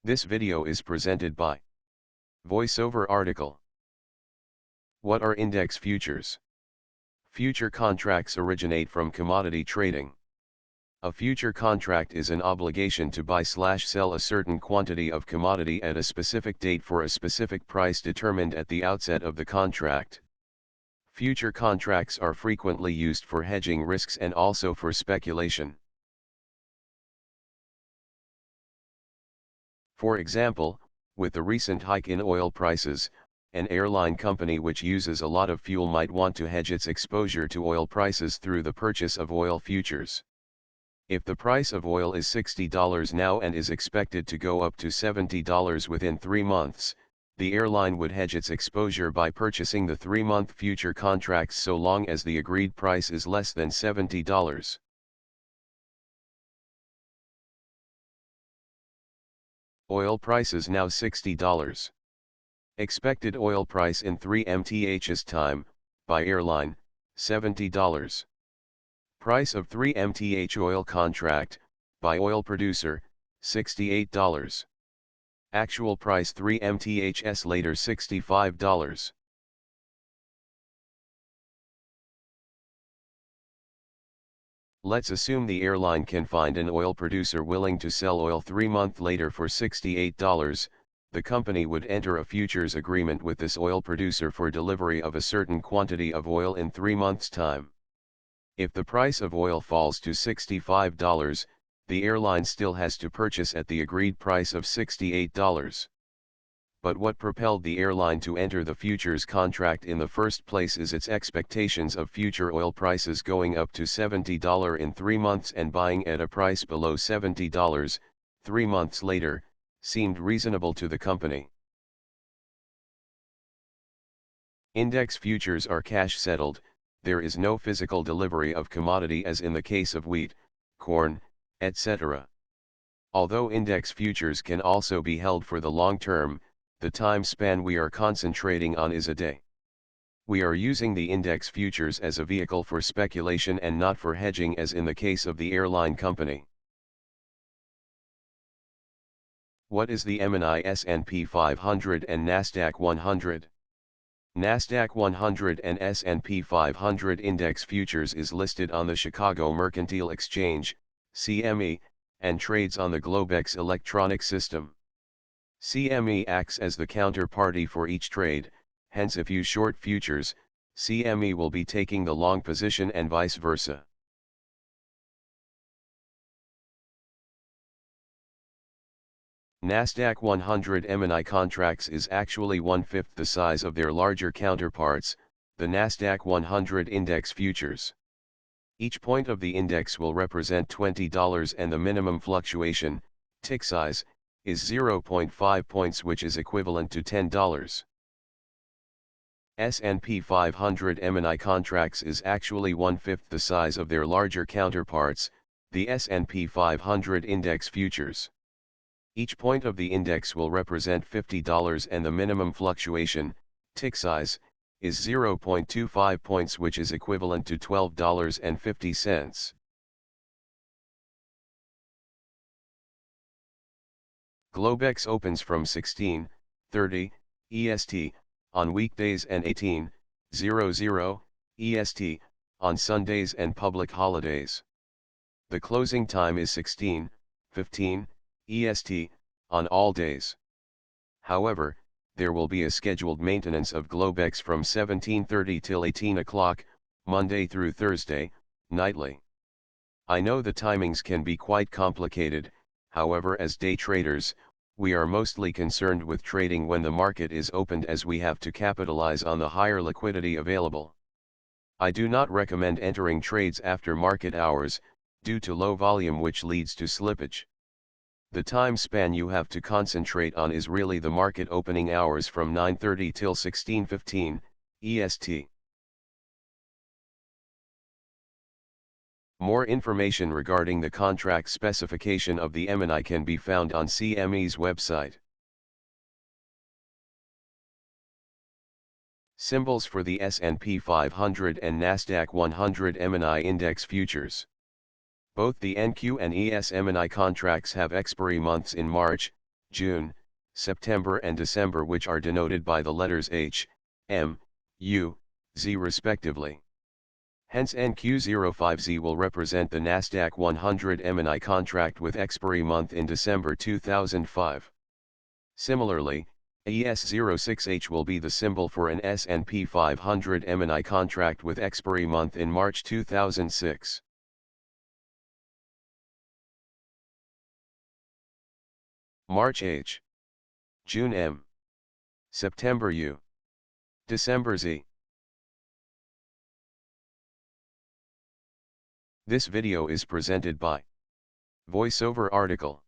This video is presented by VoiceOver article. What are index futures? Future contracts originate from commodity trading. A future contract is an obligation to buy/sell a certain quantity of commodity at a specific date for a specific price determined at the outset of the contract. Future contracts are frequently used for hedging risks and also for speculation. For example, with the recent hike in oil prices, an airline company which uses a lot of fuel might want to hedge its exposure to oil prices through the purchase of oil futures. If the price of oil is $60 now and is expected to go up to $70 within 3 months, the airline would hedge its exposure by purchasing the 3-month future contracts so long as the agreed price is less than $70. Oil prices now $60. Expected oil price in 3 mth's time, by airline, $70. Price of 3 mth oil contract, by oil producer, $68. Actual price 3 mths later $65. Let's assume the airline can find an oil producer willing to sell oil 3 months later for $68, the company would enter a futures agreement with this oil producer for delivery of a certain quantity of oil in 3 months' time. If the price of oil falls to $65, the airline still has to purchase at the agreed price of $68. But what propelled the airline to enter the futures contract in the first place is its expectations of future oil prices going up to $70 in 3 months, and buying at a price below $70, 3 months later, seemed reasonable to the company. Index futures are cash settled. There is no physical delivery of commodity as in the case of wheat, corn, etc. Although index futures can also be held for the long term, the time span we are concentrating on is a day. We are using the index futures as a vehicle for speculation and not for hedging as in the case of the airline company. What is the Emini S&P 500 and Nasdaq 100? Nasdaq 100 and S&P 500 index futures is listed on the Chicago Mercantile Exchange, CME, and trades on the Globex electronic system. CME acts as the counterparty for each trade, hence if you short futures, CME will be taking the long position and vice versa. Nasdaq 100 Emini contracts is actually 1/5 the size of their larger counterparts, the Nasdaq 100 index futures. Each point of the index will represent $20 and the minimum fluctuation, tick size, is 0.5 points, which is equivalent to $10. S&P 500 Emini contracts is actually 1/5 the size of their larger counterparts, the S&P 500 index futures. Each point of the index will represent $50 and the minimum fluctuation, tick size, is 0.25 points, which is equivalent to $12.50. Globex opens from 16:30 EST on weekdays and 18:00 EST on Sundays and public holidays. The closing time is 16:15 EST on all days. However, there will be a scheduled maintenance of Globex from 17:30 till 18 o'clock, Monday through Thursday, nightly. I know the timings can be quite complicated. However, as day traders, we are mostly concerned with trading when the market is opened, as we have to capitalize on the higher liquidity available. I do not recommend entering trades after market hours, due to low volume, which leads to slippage. The time span you have to concentrate on is really the market opening hours from 9:30 till 16:15 EST. More information regarding the contract specification of the Emini can be found on CME's website. Symbols for the S&P 500 and Nasdaq 100 Emini index futures. Both the NQ and ES Emini contracts have expiry months in March, June, September and December, which are denoted by the letters H, M, U, Z respectively. Hence NQ05Z will represent the Nasdaq 100 Emini contract with expiry month in December 2005. Similarly, ES06H will be the symbol for an S&P 500 Emini contract with expiry month in March 2006. March H. June M. September U. December Z. This video is presented by VoiceOver article.